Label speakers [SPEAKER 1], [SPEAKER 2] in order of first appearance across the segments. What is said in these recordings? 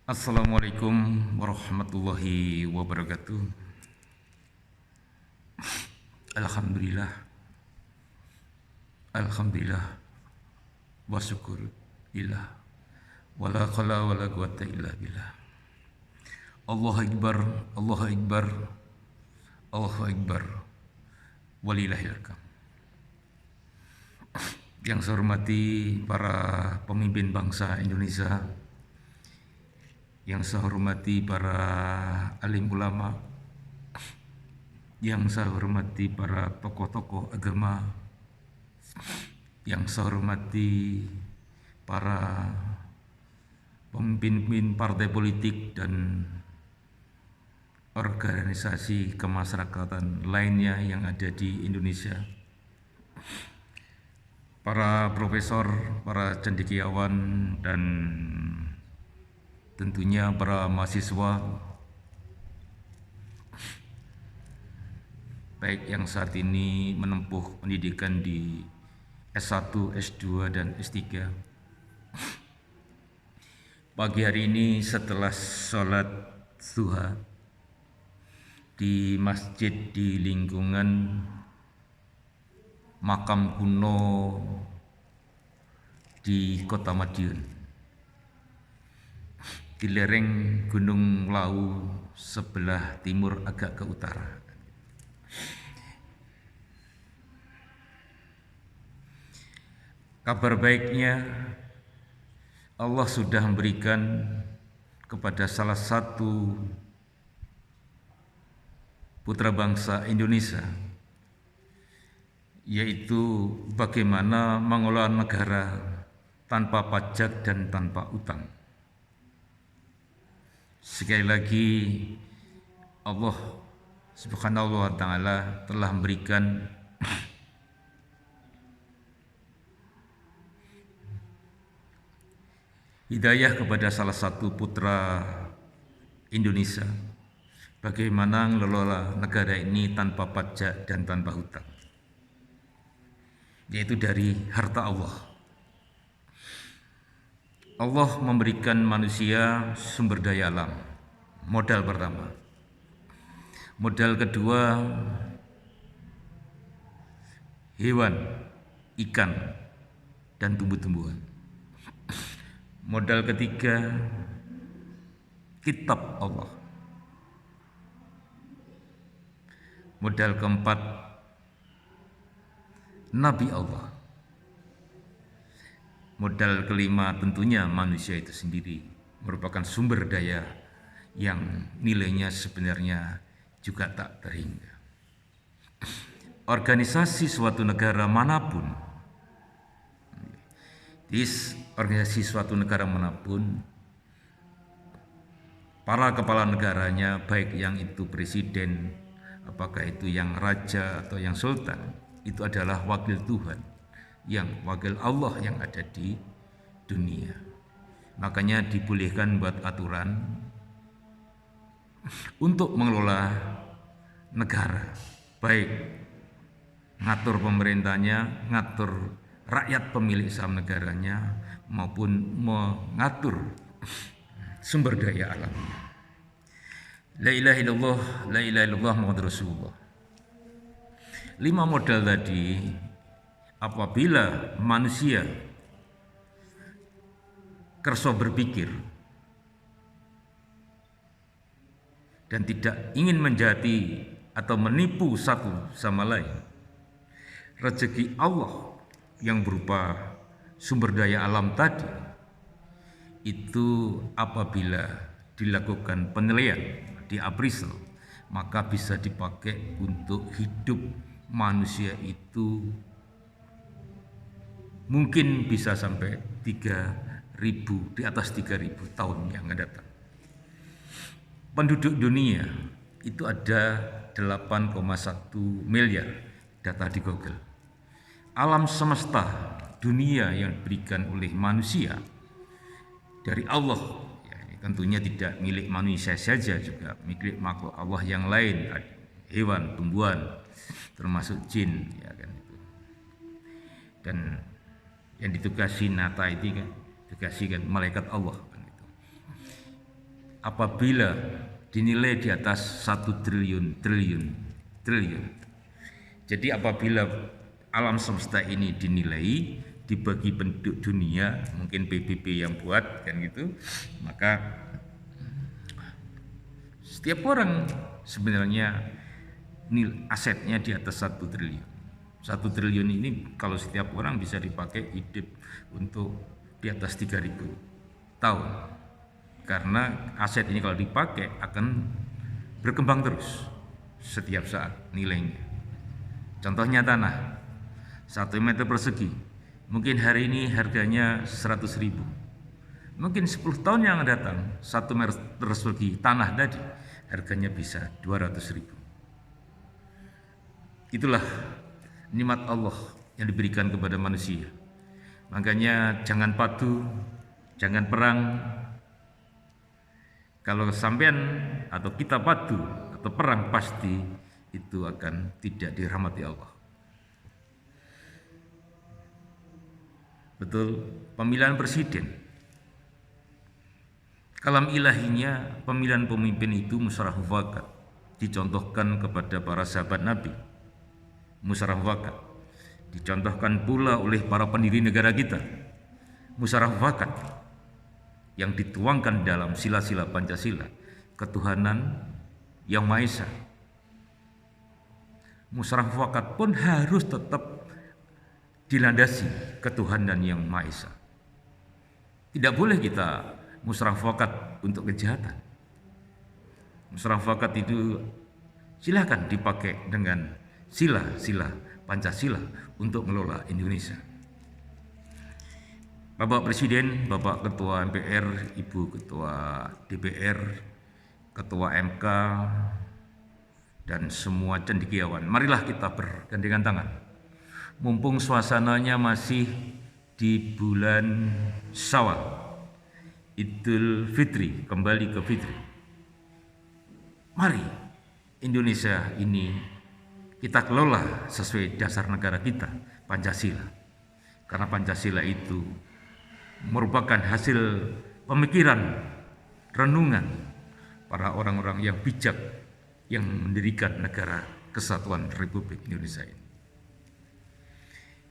[SPEAKER 1] Assalamualaikum warahmatullahi wabarakatuh. Alhamdulillah, alhamdulillah, wa syukur lillah, wala qala wala quwata illa billah. Allahu akbar, Allahu akbar, Allahu akbar, walillahil hamd. Yang saya hormati para pemimpin bangsa Indonesia, yang saya hormati para alim ulama, yang saya hormati para tokoh-tokoh agama, yang saya hormati para pemimpin partai politik dan organisasi kemasyarakatan lainnya yang ada di Indonesia, para profesor, para cendekiawan, dan tentunya para mahasiswa baik yang saat ini menempuh pendidikan di S1, S2, dan S3. Pagi hari ini setelah sholat duha di masjid di lingkungan makam kuno di Kota Madiun, di lereng Gunung Lawu sebelah timur agak ke utara. Kabar baiknya, Allah sudah memberikan kepada salah satu putra bangsa Indonesia, yaitu bagaimana mengelola negara tanpa pajak dan tanpa utang. Sekali lagi, Allah Subhanahu wa Ta'ala telah memberikan hidayah kepada salah satu putra Indonesia bagaimana mengelola negara ini tanpa pajak dan tanpa hutang, yaitu dari harta Allah. Allah memberikan manusia sumber daya alam, modal pertama. Modal kedua, hewan, ikan, dan tumbuh-tumbuhan. Modal ketiga, kitab Allah. Modal keempat, Nabi Allah. Modal kelima tentunya manusia itu sendiri merupakan sumber daya yang nilainya sebenarnya juga tak terhingga. Organisasi suatu negara manapun, para kepala negaranya, baik yang itu presiden, apakah itu yang raja atau yang sultan, itu adalah wakil Tuhan, yang wakil Allah yang ada di dunia. Makanya dibolehkan buat aturan untuk mengelola negara, baik ngatur pemerintahnya, ngatur rakyat pemilik saham negaranya, maupun mengatur sumber daya alamnya. La ilaha illallah, la ilaha illallah, Muhammadur Rasulullah. 5 modal tadi, apabila manusia kerso berpikir dan tidak ingin menjadi atau menipu satu sama lain, rezeki Allah yang berupa sumber daya alam tadi itu apabila dilakukan penilaian, diappraisal, maka bisa dipakai untuk hidup manusia itu mungkin bisa sampai 3.000, di atas 3.000 tahun yang akan datang. Penduduk dunia itu ada 8,1 miliar, data di Google. Alam semesta dunia yang diberikan oleh manusia dari Allah, ya, tentunya tidak milik manusia saja, juga milik makhluk Allah yang lain, hewan, tumbuhan, termasuk jin, ya kan itu. Dan yang ditugasi nata itu kan, dikasih kan malaikat Allah kan itu. apabila dinilai di atas 1 triliun. Jadi apabila alam semesta ini dinilai dibagi penduduk dunia, mungkin PBB yang buat kan gitu, maka setiap orang sebenarnya asetnya di atas 1 triliun. 1 triliun ini kalau setiap orang bisa dipakai hidup untuk di atas 3.000 tahun. Karena aset ini kalau dipakai akan berkembang terus setiap saat nilainya. Contohnya tanah 1 meter persegi, mungkin hari ini harganya 100.000. Mungkin 10 tahun yang datang 1 meter persegi tanah tadi harganya bisa 200.000. Itulah nikmat Allah yang diberikan kepada manusia. Makanya jangan patuh, jangan perang. Kalau sampean atau kita patuh atau perang, pasti itu akan tidak dirahmati Allah. Betul, pemilihan presiden. Kalam ilahinya pemilihan pemimpin itu musyawarah mufakat, dicontohkan kepada para sahabat Nabi. Musyawarah mufakat dicontohkan pula oleh para pendiri negara kita. Musyawarah mufakat yang dituangkan dalam sila-sila Pancasila, ketuhanan yang Maha Esa. Musyawarah mufakat pun harus tetap dilandasi ketuhanan yang Maha Esa. Tidak boleh kita musyawarah mufakat untuk kejahatan. Musyawarah mufakat itu silakan dipakai dengan sila-sila Pancasila untuk mengelola Indonesia. Bapak Presiden, Bapak Ketua MPR, Ibu Ketua DPR, Ketua MK, dan semua cendekiawan, marilah kita bergandengan tangan. Mumpung suasananya masih di bulan Syawal, Idul Fitri, kembali ke Fitri. Mari Indonesia ini kita kelola sesuai dasar negara kita, Pancasila. Karena Pancasila itu merupakan hasil pemikiran, renungan para orang-orang yang bijak yang mendirikan negara Kesatuan Republik Indonesia ini.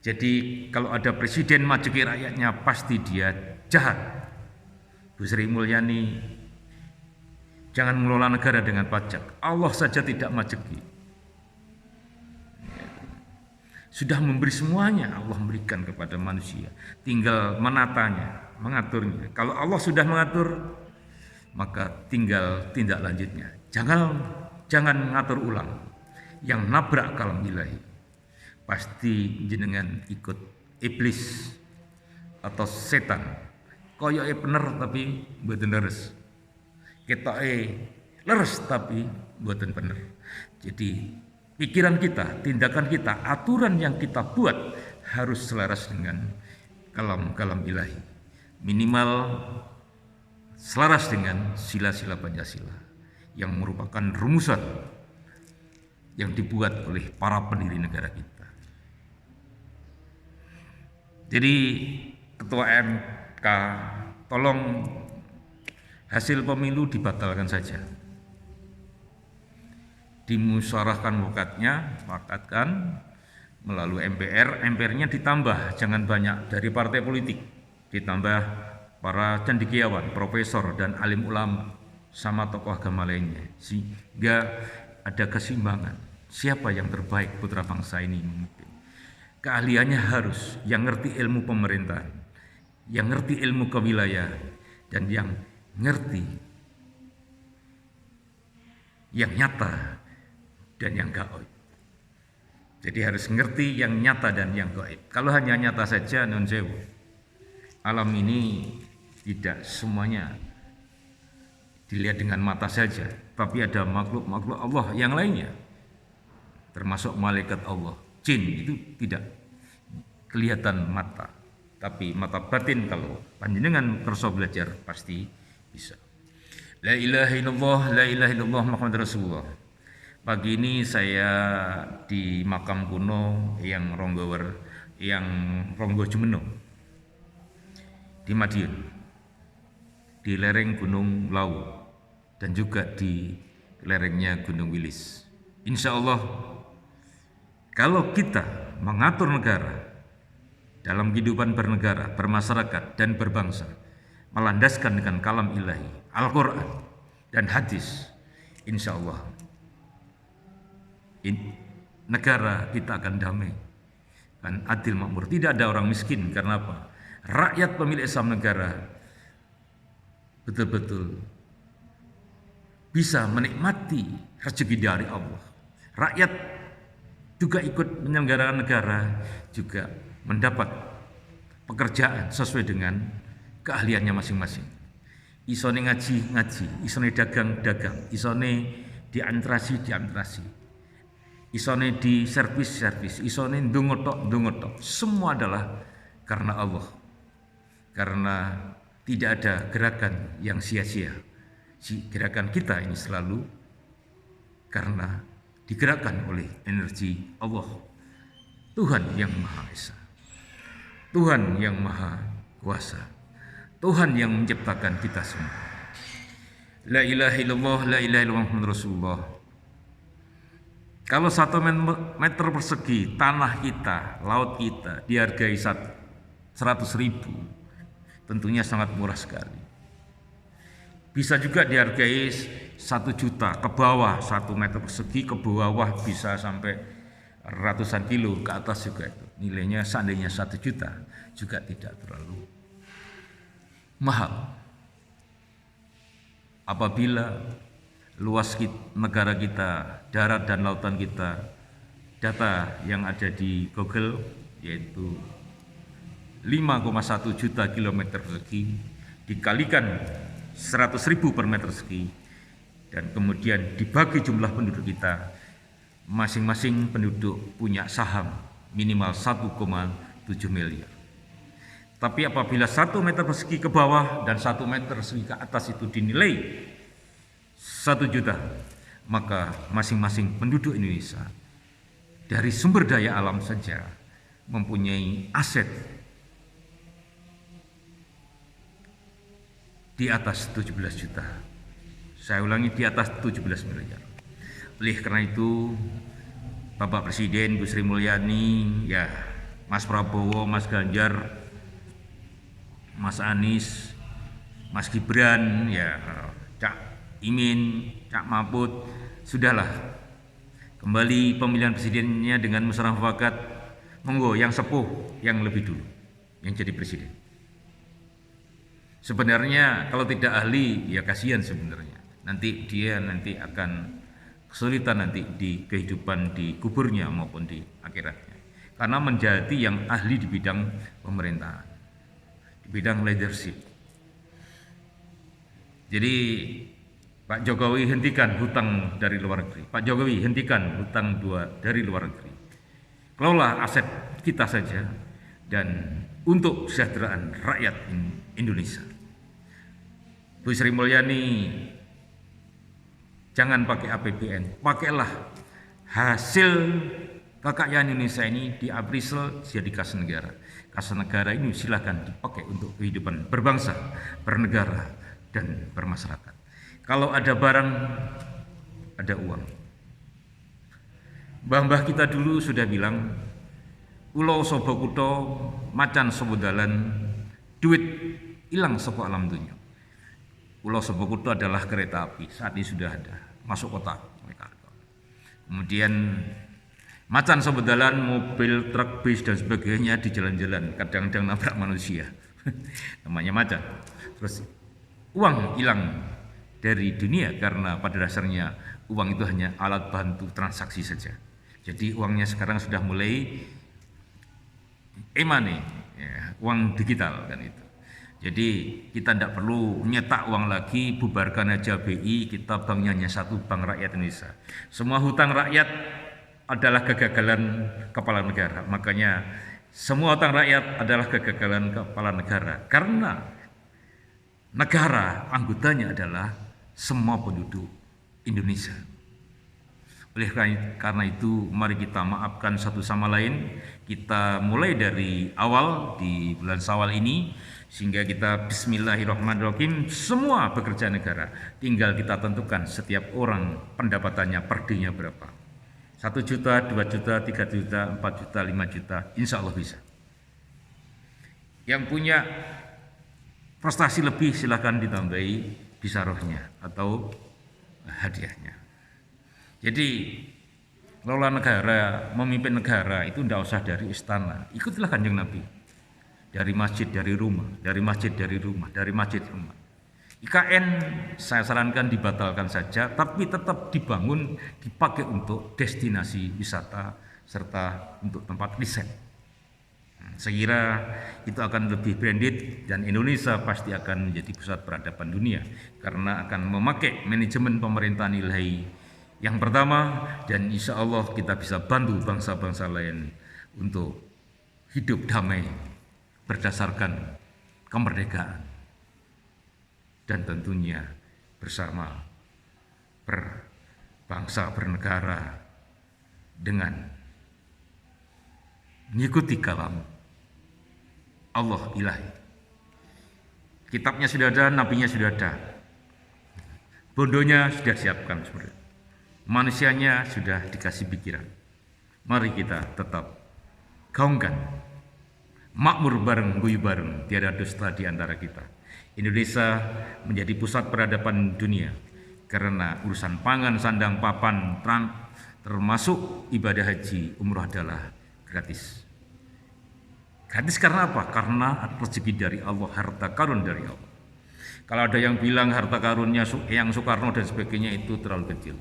[SPEAKER 1] Jadi kalau ada presiden majeki rakyatnya, pasti dia jahat. Bu Sri Mulyani jangan mengelola negara dengan pajak. Allah saja tidak majeki. Sudah memberi semuanya, Allah memberikan kepada manusia. Tinggal menatanya, mengaturnya. Kalau Allah sudah mengatur, maka tinggal tindak lanjutnya. Jangan mengatur ulang. Yang nabrak kalam ilahi, pasti jenengan ikut iblis atau setan. Koyoke bener tapi mboten leres. Ketoke leres tapi mboten bener. Jadi pikiran kita, tindakan kita, aturan yang kita buat harus selaras dengan kalam ilahi. Minimal selaras dengan sila-sila Pancasila yang merupakan rumusan yang dibuat oleh para pendiri negara kita. Jadi Ketua MK, tolong hasil pemilu dibatalkan saja. Dimusyawarahkan wakatkan melalui MPR-nya ditambah, jangan banyak dari partai politik, ditambah para cendekiawan, profesor dan alim ulama sama tokoh agama lainnya, sehingga ada keseimbangan. Siapa yang terbaik putra bangsa ini memimpin? Keahliannya harus yang ngerti ilmu pemerintahan, yang ngerti ilmu kewilayahan, dan yang ngerti yang nyata dan yang gaib. Jadi harus ngerti yang nyata dan yang gaib. Kalau hanya nyata saja, non sewu, alam ini tidak semuanya dilihat dengan mata saja, tapi ada makhluk-makhluk Allah yang lainnya, termasuk malaikat Allah, jin, itu tidak kelihatan mata, tapi mata batin. Kalau panjenengan kersa belajar pasti bisa. La ilaha illallah, la ilaha illallah Muhammad Rasulullah. Pagi ini saya di makam kuno yang Ronggo Jumeno di Madiun, di lereng Gunung Lawu. dan juga di lerengnya Gunung Wilis. Insya Allah, kalau kita mengatur negara dalam kehidupan bernegara, bermasyarakat, dan berbangsa, melandaskan dengan kalam ilahi, Al-Quran, dan hadis, insya Allah negara kita akan damai, akan adil makmur. Tidak ada orang miskin. Karena apa? Rakyat pemilik saham negara betul-betul bisa menikmati rezeki dari Allah. Rakyat juga ikut menyelenggarakan negara, juga mendapat pekerjaan sesuai dengan keahliannya masing-masing. Isone ngaji, isone dagang, isone diantrasi, isone di servis, isone ndongotok. Semua adalah karena Allah. Karena tidak ada gerakan yang sia-sia. Gerakan kita ini selalu karena digerakkan oleh energi Allah. Tuhan yang Maha Esa, Tuhan yang Maha Kuasa, Tuhan yang menciptakan kita semua. La ilaha illallah, la ilaha illallah Muhammadur Rasulullah. Kalau 1 meter persegi tanah kita, laut kita dihargai 100.000, tentunya sangat murah sekali. Bisa juga dihargai 1 juta ke bawah, 1 meter persegi ke bawah bisa sampai ratusan kilo ke atas juga itu. Nilainya seandainya 1 juta juga tidak terlalu mahal. Apabila luas negara kita, darat dan lautan kita, data yang ada di Google yaitu 5,1 juta kilometer persegi dikalikan 100.000 per meter persegi, dan kemudian dibagi jumlah penduduk kita, masing-masing penduduk punya saham minimal 1,7 miliar. Tapi apabila 1 meter persegi ke bawah dan 1 meter persegi ke atas itu dinilai 1 juta, maka masing-masing penduduk Indonesia dari sumber daya alam saja mempunyai aset di atas 17 juta. Saya ulangi, di atas 17 miliar. Oleh karena itu, Bapak Presiden Bu Sri Mulyani, ya Mas Prabowo, Mas Ganjar, Mas Anies, Mas Gibran, ya Cak Imin, Cak Mahfud, sudahlah. Kembali pemilihan presidennya dengan musyawarah mufakat, monggo yang sepuh yang lebih dulu yang jadi presiden. Sebenarnya kalau tidak ahli ya kasihan sebenarnya. Nanti dia akan kesulitan nanti di kehidupan di kuburnya maupun di akhiratnya. Karena menjadi yang ahli di bidang pemerintahan, di bidang leadership. Jadi Pak Jokowi hentikan hutang dari luar negeri. Pak Jokowi hentikan hutang dari luar negeri. Kelola aset kita saja dan untuk kesejahteraan rakyat Indonesia. Bu Sri Mulyani, jangan pakai APBN, pakailah hasil kekayaan Indonesia ini diaprisel jadi kas negara. Kas negara ini silakan dipakai untuk kehidupan berbangsa, bernegara, dan bermasyarakat. Kalau ada barang, ada uang. Mbah-mbah kita dulu sudah bilang, ulo sobo kuto, macan sobo dalan, duit hilang sobo alam dunia. Pulau Sobokuto adalah kereta api, saat ini sudah ada, masuk kota. Kemudian macan sebedalan, mobil, truk, bis dan sebagainya di jalan-jalan, kadang-kadang nabrak manusia, namanya macan. Terus uang hilang dari dunia karena pada dasarnya uang itu hanya alat bantu transaksi saja. Jadi uangnya sekarang sudah mulai e-money, ya, uang digital kan itu. Jadi kita tidak perlu nyetak uang lagi, bubarkan aja BI, kita banknya hanya satu, Bank Rakyat Indonesia. Semua hutang rakyat adalah kegagalan kepala negara. Makanya semua hutang rakyat adalah kegagalan kepala negara. Karena negara anggotanya adalah semua penduduk Indonesia. Oleh karena itu, mari kita maafkan satu sama lain. Kita mulai dari awal di bulan Syawal ini, Sehingga kita bismillahirrahmanirrahim, semua bekerja negara. Tinggal kita tentukan setiap orang pendapatannya per dirinya berapa. 1 juta, 2 juta, 3 juta, 4 juta, 5 juta, insya Allah bisa. Yang punya prestasi lebih silahkan ditambahi bisarohnya atau hadiahnya. Jadi lola negara, memimpin negara itu tidak usah dari istana, ikutilah Kanjeng Nabi. Dari masjid, dari rumah, dari masjid, dari rumah, dari masjid, rumah. IKN saya sarankan dibatalkan saja, tapi tetap dibangun, dipakai untuk destinasi wisata serta untuk tempat riset. Saya kira itu akan lebih branded dan Indonesia pasti akan menjadi pusat peradaban dunia karena akan memakai manajemen pemerintahan ilahi yang pertama, dan insya Allah kita bisa bantu bangsa-bangsa lain untuk hidup damai berdasarkan kemerdekaan dan tentunya bersama berbangsa bernegara dengan mengikuti kalam Allah ilahi. Kitabnya sudah ada, nabinya sudah ada, bondonya sudah disiapkan sebenarnya, manusianya sudah dikasih pikiran. Mari kita tetap gaungkan makmur bareng, guyup bareng, tiada dusta di antara kita. Indonesia menjadi pusat peradaban dunia karena urusan pangan, sandang, papan, termasuk ibadah haji, umroh adalah gratis. Gratis karena apa? Karena rezeki dari Allah, harta karun dari Allah. Kalau ada yang bilang harta karunnya yang Soekarno dan sebagainya itu terlalu kecil.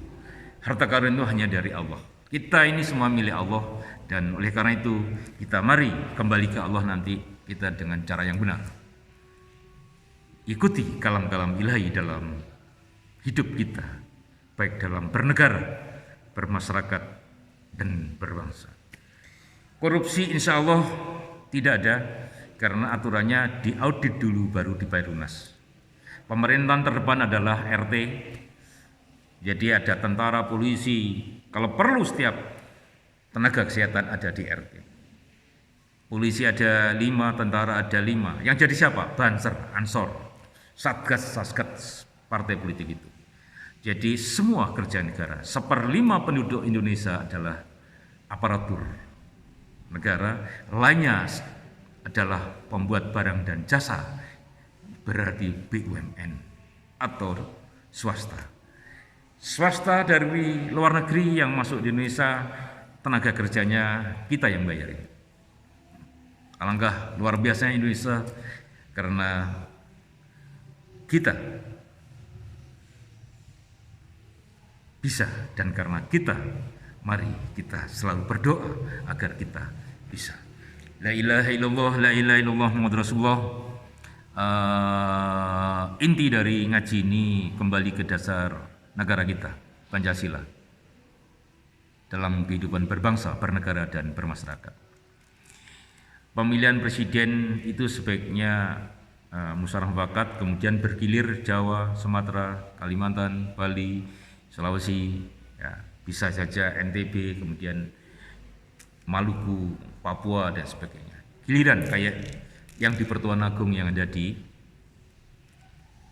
[SPEAKER 1] Harta karun itu hanya dari Allah. Kita ini semua milik Allah, dan oleh karena itu kita mari kembali ke Allah nanti kita dengan cara yang benar. Ikuti kalam-kalam ilahi dalam hidup kita, baik dalam bernegara, bermasyarakat, dan berbangsa. Korupsi insya Allah tidak ada karena aturannya diaudit dulu baru dibayar lunas. Pemerintahan terdepan adalah RT. Jadi ada tentara, polisi, kalau perlu setiap tenaga kesehatan ada di RT. Polisi ada 5, tentara ada 5. Yang jadi siapa? Banser, Ansor, Satgas, Saskat, partai politik itu. Jadi semua kerja negara, 1/5 penduduk Indonesia adalah aparatur negara, lainnya adalah pembuat barang dan jasa, berarti BUMN atau swasta. Swasta dari luar negeri yang masuk di Indonesia, tenaga kerjanya kita yang bayarin. Alangkah luar biasanya Indonesia karena kita bisa, dan karena kita, mari kita selalu berdoa agar kita bisa. La ilaha illallah, la ilaha illallah Muhammad Rasulullah. Inti dari ngaji ini kembali ke dasar negara kita, Pancasila, dalam kehidupan berbangsa, bernegara, dan bermasyarakat. Pemilihan presiden itu sebaiknya musyawarah mufakat, kemudian bergilir Jawa, Sumatera, Kalimantan, Bali, Sulawesi, ya, bisa saja NTB, kemudian Maluku, Papua, dan sebagainya. Giliran kayak yang di Pertuan Agung yang ada di